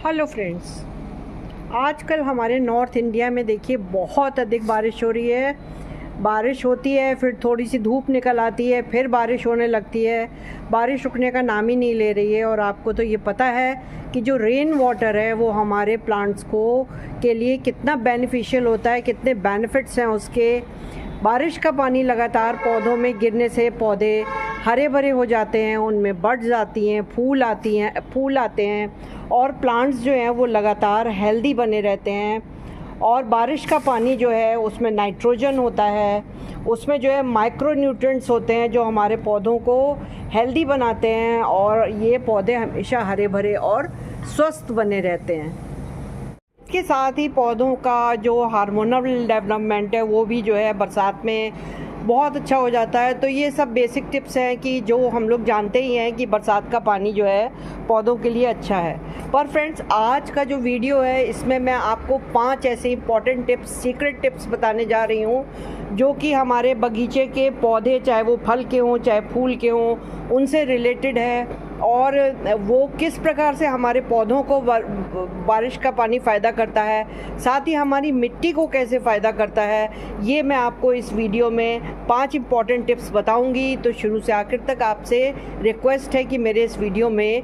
Hello friends, आजकल हमारे north India में देखिए बहुत अधिक बारिश हो रही है। बारिश होती है, फिर थोड़ी सी धूप निकल आती है, फिर बारिश होने लगती है। बारिश रुकने का नाम ही नहीं ले रही है। और आपको तो ये पता है कि जो रेन वाटर है वो हमारे प्लांट्स को के लिए कितना बेनिफिशियल होता है, कितने बेनिफिट्स हैं उसके। बारिश का पानी लगातार पौधों में गिरने से पौधे हरे भरे हो जाते हैं, उनमें बड्स आती हैं, फूल आते हैं और प्लांट्स जो हैं वो लगातार हेल्दी बने रहते हैं। और बारिश का पानी जो है उसमें नाइट्रोजन होता है, उसमें जो है माइक्रो न्यूट्रिएंट्स होते हैं जो हमारे पौधों को हेल्दी बनाते हैं और ये पौधे हमेशा हरे भरे और स्वस्थ बने रहते हैं। इसके साथ ही पौधों का जो हार्मोनल डेवलपमेंट है वो भी जो है बरसात में बहुत अच्छा हो जाता है। तो ये सब बेसिक टिप्स हैं कि जो हम लोग जानते ही हैं कि बरसात का पानी जो है पौधों के लिए अच्छा है। पर फ्रेंड्स, आज का जो वीडियो है इसमें मैं आपको 5 ऐसे इंपॉर्टेंट टिप्स, सीक्रेट टिप्स बताने जा रही हूँ जो कि हमारे बगीचे के पौधे, चाहे वो फल के हों चाहे फूल के हों, उनसे रिलेटेड है। और वो किस प्रकार से हमारे पौधों को बारिश का पानी फ़ायदा करता है, साथ ही हमारी मिट्टी को कैसे फ़ायदा करता है, ये मैं आपको इस वीडियो में 5 इंपॉर्टेंट टिप्स बताऊंगी। तो शुरू से आखिर तक आपसे रिक्वेस्ट है कि मेरे इस वीडियो में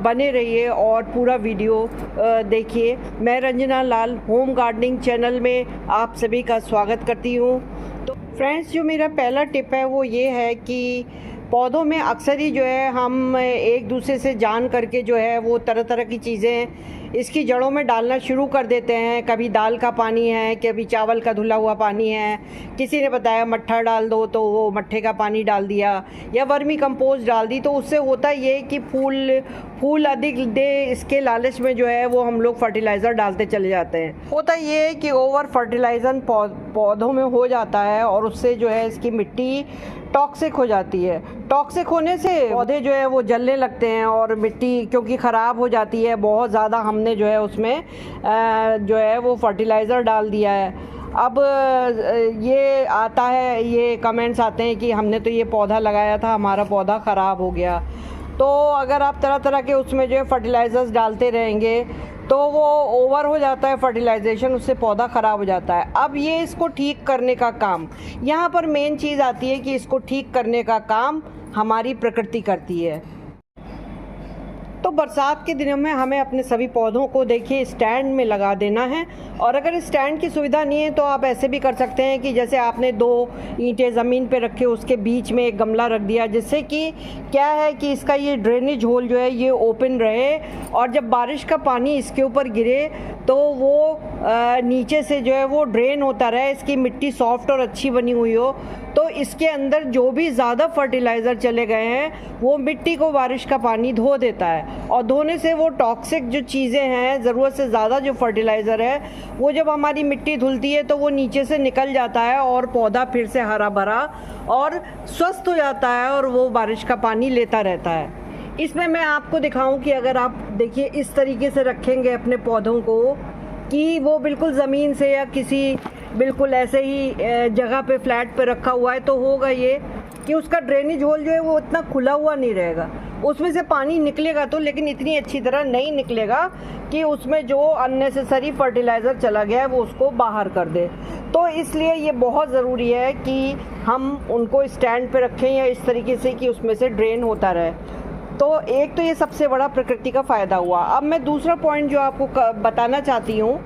बने रहिए और पूरा वीडियो देखिए। मैं रंजना लाल होम गार्डनिंग चैनल में आप सभी का स्वागत करती हूँ। तो फ्रेंड्स, जो मेरा पहला टिप है वो ये है कि पौधों में अक्सर ही जो है हम एक दूसरे से जान करके जो है वो तरह तरह की चीज़ें इसकी जड़ों में डालना शुरू कर देते हैं। कभी दाल का पानी है, कभी चावल का धुला हुआ पानी है, किसी ने बताया मट्ठा डाल दो तो वो मट्ठे का पानी डाल दिया या वर्मी कंपोस्ट डाल दी। तो उससे होता ये कि फूल अधिक दे, इसके लालच में जो है वो हम लोग फर्टिलाइज़र डालते चले जाते हैं। होता ये है कि ओवर फर्टिलाइजर पौधों में हो जाता है और उससे जो है इसकी मिट्टी टॉक्सिक हो जाती है। टॉक्सिक होने से पौधे जो है वो जलने लगते हैं और मिट्टी क्योंकि ख़राब हो जाती है, बहुत ज़्यादा हमने जो है उसमें जो है वो फर्टिलाइज़र डाल दिया है। अब ये आता है, ये कमेंट्स आते हैं कि हमने तो ये पौधा लगाया था, हमारा पौधा ख़राब हो गया। तो अगर आप तरह तरह के उसमें जो है फर्टिलाइज़र्स डालते रहेंगे तो वो ओवर हो जाता है फर्टिलाइजेशन, उससे पौधा ख़राब हो जाता है। अब ये इसको ठीक करने का काम, यहाँ पर मेन चीज़ आती है कि इसको ठीक करने का काम हमारी प्रकृति करती है। तो बरसात के दिनों में हमें अपने सभी पौधों को देखिए स्टैंड में लगा देना है। और अगर स्टैंड की सुविधा नहीं है तो आप ऐसे भी कर सकते हैं कि जैसे आपने 2 ईंटें ज़मीन पे रखे, उसके बीच में एक गमला रख दिया, जिससे कि क्या है कि इसका ये ड्रेनेज होल जो है ये ओपन रहे और जब बारिश का पानी इसके ऊपर गिरे तो वो नीचे से जो है वो ड्रेन होता रहे, इसकी मिट्टी सॉफ्ट और अच्छी बनी हुई हो। तो इसके अंदर जो भी ज़्यादा फर्टिलाइज़र चले गए हैं वो मिट्टी को बारिश का पानी धो देता है और धोने से वो टॉक्सिक जो चीज़ें हैं, ज़रूरत से ज़्यादा जो फर्टिलाइज़र है, वो जब हमारी मिट्टी धुलती है तो वो नीचे से निकल जाता है और पौधा फिर से हरा भरा और स्वस्थ हो जाता है और वो बारिश का पानी लेता रहता है। इसमें मैं आपको दिखाऊं कि अगर आप देखिए इस तरीके से रखेंगे अपने पौधों को कि वो बिल्कुल ज़मीन से या किसी बिल्कुल ऐसे ही जगह पे फ्लैट पे रखा हुआ है, तो होगा ये कि उसका ड्रेनेज होल जो है वो इतना खुला हुआ नहीं रहेगा। उसमें से पानी निकलेगा तो, लेकिन इतनी अच्छी तरह नहीं निकलेगा कि उसमें जो अननेसेसरी फर्टिलाइज़र चला गया है वो उसको बाहर कर दे। तो इसलिए ये बहुत ज़रूरी है कि हम उनको स्टैंड पे रखें या इस तरीके से कि उसमें से ड्रेन होता रहे। तो एक तो ये सबसे बड़ा प्रकृति का फ़ायदा हुआ। अब मैं दूसरा पॉइंट जो आपको बताना चाहती हूँ,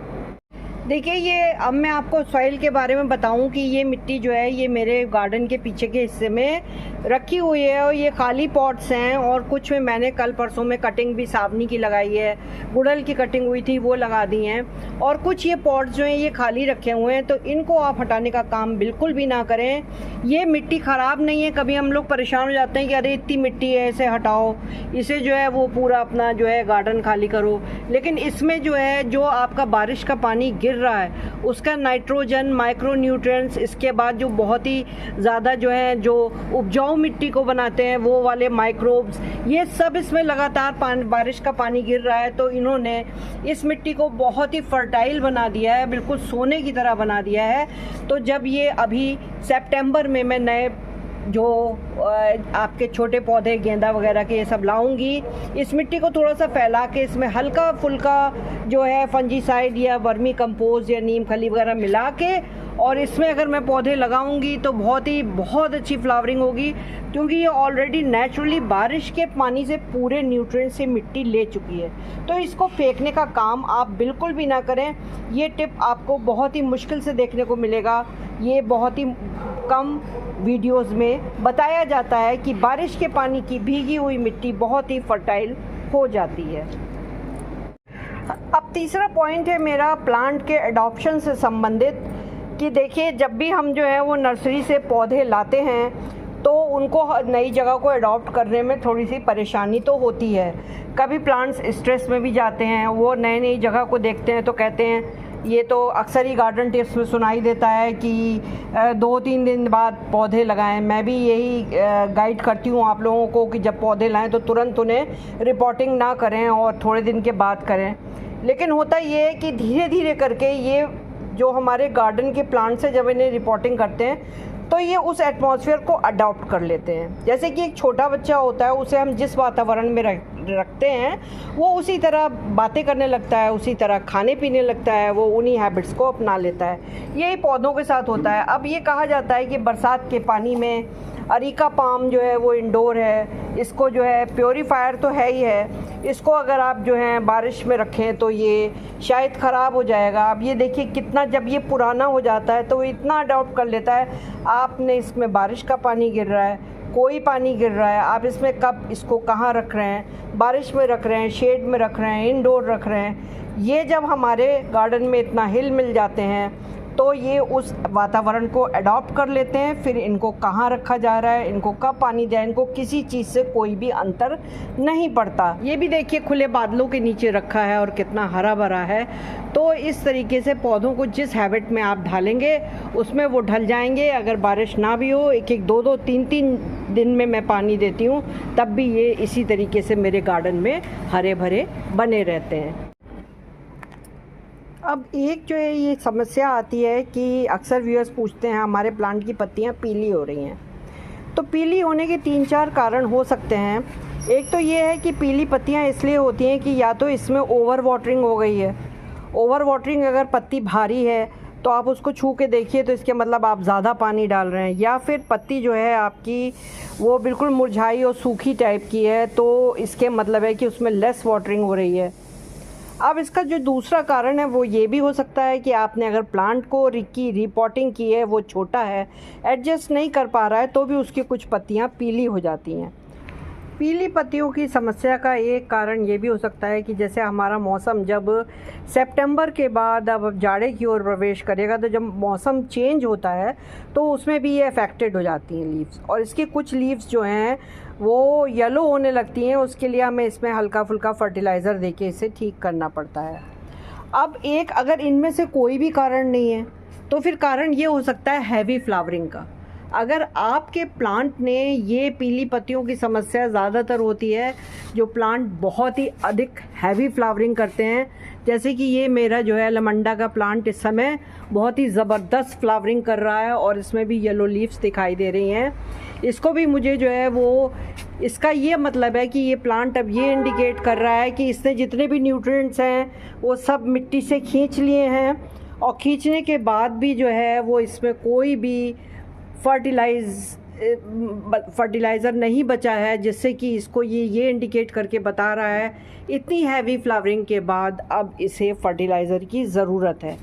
देखिए ये अब मैं आपको सॉइल के बारे में बताऊं कि ये मिट्टी जो है ये मेरे गार्डन के पीछे के हिस्से में रखी हुई है और ये खाली पॉट्स हैं और कुछ में मैंने कल परसों में कटिंग भी सावनी की लगाई है, गुड़हल की कटिंग हुई थी वो लगा दी हैं। और कुछ ये पॉट्स जो हैं ये खाली रखे हुए हैं, तो इनको आप हटाने का काम बिल्कुल भी ना करें। ये मिट्टी ख़राब नहीं है। कभी हम लोग परेशान हो जाते हैं कि अरे इतनी मिट्टी है, इसे हटाओ, इसे जो है वो पूरा अपना जो है गार्डन खाली करो। लेकिन इसमें जो है जो आपका बारिश का पानी गिर रहा है उसका नाइट्रोजन, माइक्रो न्यूट्रिएंट्स, इसके बाद जो बहुत ही ज़्यादा जो है जो उपजाऊ मिट्टी को बनाते हैं वो वाले माइक्रोब्स, ये सब इसमें लगातार बारिश का पानी गिर रहा है। तो इन्होंने इस मिट्टी को बहुत ही फर्टाइल बना दिया है, बिल्कुल सोने की तरह बना दिया है। तो जब ये अभी सितंबर में मैं नए जो आपके छोटे पौधे गेंदा वगैरह के ये सब लाऊंगी। इस मिट्टी को थोड़ा सा फैला के इसमें हल्का फुल्का जो है फंजीसाइड या वर्मी कंपोस्ट या नीम खली वगैरह मिला के और इसमें अगर मैं पौधे लगाऊंगी तो बहुत अच्छी फ्लावरिंग होगी, क्योंकि ये ऑलरेडी नेचुरली बारिश के पानी से पूरे न्यूट्रिएंट्स से मिट्टी ले चुकी है। तो इसको फेंकने का काम आप बिल्कुल भी ना करें। ये टिप आपको बहुत ही मुश्किल से देखने को मिलेगा। ये बहुत ही कम वीडियोस में बताया जाता है कि बारिश के पानी की भीगी हुई मिट्टी बहुत ही फर्टाइल हो जाती है। अब तीसरा पॉइंट है मेरा प्लांट के एडॉप्शन से संबंधित, कि देखिए जब भी हम जो है वो नर्सरी से पौधे लाते हैं तो उनको नई जगह को अडॉप्ट करने में थोड़ी सी परेशानी तो होती है। कभी प्लांट्स स्ट्रेस में भी जाते हैं, वो नई जगह को देखते हैं तो कहते हैं, ये तो अक्सर ही गार्डन टिप्स में सुनाई देता है कि 2-3 दिन बाद पौधे लगाएं। मैं भी यही गाइड करती हूँ आप लोगों को कि जब पौधे लाएं तो तुरंत उन्हें रिपोर्टिंग ना करें और थोड़े दिन के बाद करें। लेकिन होता ये है कि धीरे धीरे करके ये जो हमारे गार्डन के प्लांट्स हैं, जब इन्हें रिपोर्टिंग करते हैं तो ये उस एटमॉस्फेयर को अडॉप्ट कर लेते हैं। जैसे कि एक छोटा बच्चा होता है, उसे हम जिस वातावरण में रखते हैं वो उसी तरह बातें करने लगता है, उसी तरह खाने पीने लगता है, वो उन्हीं हैबिट्स को अपना लेता है। यही पौधों के साथ होता है। अब ये कहा जाता है कि बरसात के पानी में अरीका पाम जो है वो इंडोर है, इसको जो है प्योरीफायर तो है ही है, इसको अगर आप जो है बारिश में रखें तो ये शायद ख़राब हो जाएगा। अब ये देखिए कितना, जब ये पुराना हो जाता है तो वो इतना अडॉप्ट कर लेता है। आपने इसमें बारिश का पानी गिर रहा है, कोई पानी गिर रहा है, आप इसमें कब इसको कहाँ रख रहे हैं, बारिश में रख रहे हैं, शेड में रख रहे हैं, इंडोर रख रहे हैं। ये जब हमारे गार्डन में इतना हिल मिल जाते हैं तो ये उस वातावरण को अडॉप्ट कर लेते हैं। फिर इनको कहाँ रखा जा रहा है, इनको कब पानी दें, इनको किसी चीज़ से कोई भी अंतर नहीं पड़ता। ये भी देखिए खुले बादलों के नीचे रखा है और कितना हरा भरा है। तो इस तरीके से पौधों को जिस हैबिट में आप ढालेंगे उसमें वो ढल जाएंगे। अगर बारिश ना भी हो, 1-1, 2-2, 3-3 दिन में मैं पानी देती हूँ, तब भी ये इसी तरीके से मेरे गार्डन में हरे भरे बने रहते हैं। अब एक जो है ये समस्या आती है कि अक्सर व्यूअर्स पूछते हैं हमारे प्लांट की पत्तियां पीली हो रही हैं। तो पीली होने के 3-4 कारण हो सकते हैं। एक तो ये है कि पीली पत्तियां इसलिए होती हैं कि या तो इसमें ओवर वाटरिंग हो गई है। ओवर वाटरिंग, अगर पत्ती भारी है तो आप उसको छू के देखिए तो इसके मतलब आप ज़्यादा पानी डाल रहे हैं, या फिर पत्ती जो है आपकी वो बिल्कुल मुरझाई और सूखी टाइप की है, तो इसके मतलब है कि उसमें लेस वाटरिंग हो रही है। अब इसका जो दूसरा कारण है वो ये भी हो सकता है कि आपने अगर प्लांट को रिपोर्टिंग की है, वो छोटा है, एडजस्ट नहीं कर पा रहा है, तो भी उसकी कुछ पत्तियां पीली हो जाती हैं। पीली पत्तियों की समस्या का एक कारण ये भी हो सकता है कि जैसे हमारा मौसम जब सितंबर के बाद अब जाड़े की ओर प्रवेश करेगा, तो जब मौसम चेंज होता है तो उसमें भी ये अफेक्टेड हो जाती हैं लीव्स, और इसकी कुछ लीव्स जो हैं वो येलो होने लगती हैं। उसके लिए हमें इसमें हल्का फुल्का फर्टिलाइज़र देके इसे ठीक करना पड़ता है। अब एक, अगर इनमें से कोई भी कारण नहीं है तो फिर कारण ये हो सकता है हैवी फ्लावरिंग का। अगर आपके प्लांट ने ये पीली पत्तियों की समस्या ज़्यादातर होती है जो प्लांट बहुत ही अधिक हैवी फ्लावरिंग करते हैं, जैसे कि ये मेरा जो है लमंडा का प्लांट इस समय बहुत ही ज़बरदस्त फ्लावरिंग कर रहा है और इसमें भी येलो लीव्स दिखाई दे रही हैं। इसको भी मुझे जो है वो, इसका ये मतलब है कि ये प्लांट अब ये इंडिकेट कर रहा है कि इसने जितने भी न्यूट्रिएंट्स हैं वो सब मिट्टी से खींच लिए हैं, और खींचने के बाद भी जो है वो इसमें कोई भी फर्टिलाइज़र नहीं बचा है, जिससे कि इसको ये इंडिकेट करके बता रहा है इतनी हैवी फ्लावरिंग के बाद अब इसे फर्टिलाइज़र की ज़रूरत है।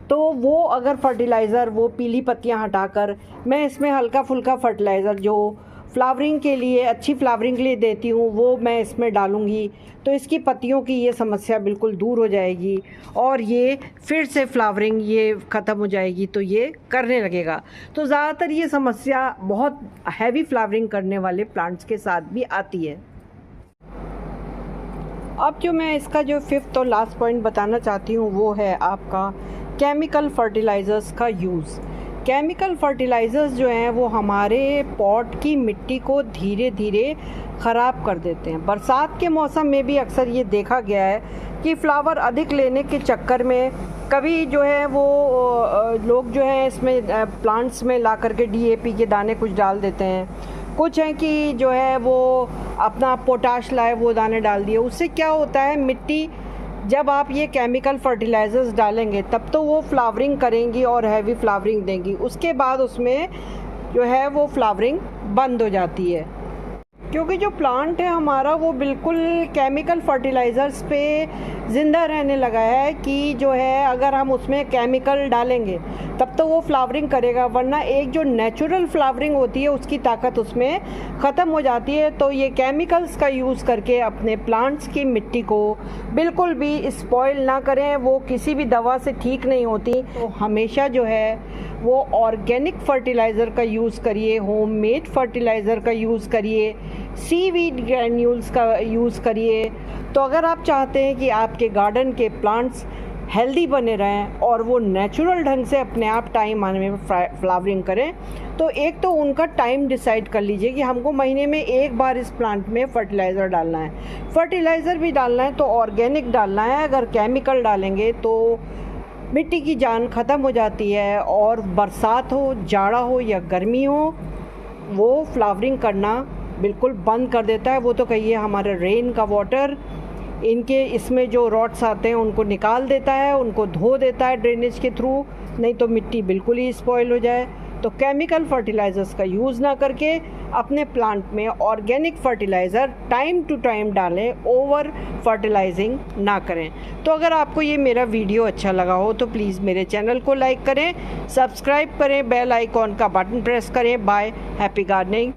तो वो अगर फर्टिलाइज़र, वो पीली पत्तियां हटाकर मैं इसमें हल्का फुल्का फर्टिलाइज़र जो फ्लावरिंग के लिए, अच्छी फ्लावरिंग के लिए देती हूँ, वो मैं इसमें डालूँगी, तो इसकी पत्तियों की ये समस्या बिल्कुल दूर हो जाएगी और ये फिर से फ्लावरिंग ये ख़त्म हो जाएगी, तो ये करने लगेगा। तो ज़्यादातर ये समस्या बहुत हैवी फ्लावरिंग करने वाले प्लांट्स के साथ भी आती है। अब जो मैं इसका जो 5th और लास्ट पॉइंट बताना चाहती हूँ वो है आपका केमिकल फर्टिलाइज़र्स का यूज़। केमिकल फर्टिलाइज़र्स जो हैं वो हमारे पॉट की मिट्टी को धीरे धीरे ख़राब कर देते हैं। बरसात के मौसम में भी अक्सर ये देखा गया है कि फ्लावर अधिक लेने के चक्कर में कभी जो है वो लोग जो है इसमें प्लांट्स में ला करके DAP के दाने कुछ डाल देते हैं, कुछ हैं कि जो है वो अपना पोटाश लाए वो दाने डाल दिए। उससे क्या होता है, मिट्टी जब आप ये केमिकल फर्टिलाइज़र्स डालेंगे तब तो वो फ्लावरिंग करेंगी और हैवी फ्लावरिंग देंगी, उसके बाद उसमें जो है वो फ्लावरिंग बंद हो जाती है, क्योंकि जो प्लांट है हमारा वो बिल्कुल केमिकल फर्टिलाइज़र्स पे ज़िंदा रहने लगा है कि जो है अगर हम उसमें केमिकल डालेंगे तब तो वो फ्लावरिंग करेगा, वरना एक जो नेचुरल फ्लावरिंग होती है उसकी ताकत उसमें ख़त्म हो जाती है। तो ये केमिकल्स का यूज़ करके अपने प्लांट्स की मिट्टी को बिल्कुल भी स्पॉइल ना करें, वो किसी भी दवा से ठीक नहीं होती। तो हमेशा जो है वो ऑर्गेनिक फर्टिलाइज़र का यूज़ करिए, होममेड फर्टिलाइज़र का यूज़ करिए, सीवीड ग्रैन्यूल्स का यूज़ करिए। तो अगर आप चाहते हैं कि आपके गार्डन के प्लांट्स हेल्दी बने रहें और वो नेचुरल ढंग से अपने आप टाइम आने में फ्लावरिंग करें, तो एक तो उनका टाइम डिसाइड कर लीजिए कि हमको महीने में एक बार इस प्लांट में फर्टिलाइज़र डालना है। फर्टिलाइज़र भी डालना है तो ऑर्गेनिक डालना है, अगर केमिकल डालेंगे तो मिट्टी की जान ख़त्म हो जाती है और बरसात हो, जाड़ा हो या गर्मी हो, वो फ्लावरिंग करना बिल्कुल बंद कर देता है। वो तो कहिए हमारे रेन का वाटर इनके इसमें जो रॉट्स आते हैं उनको निकाल देता है, उनको धो देता है ड्रेनेज के थ्रू, नहीं तो मिट्टी बिल्कुल ही स्पॉइल हो जाए। तो केमिकल फर्टिलाइज़र्स का यूज़ ना करके अपने प्लांट में organic fertiliser time to time डालें, ओवर फर्टिलाइजिंग ना करें। तो अगर आपको ये मेरा वीडियो अच्छा लगा हो तो प्लीज़ मेरे चैनल को लाइक करें, सब्सक्राइब करें, बेल आइकॉन का बटन प्रेस करें। Bye, happy gardening.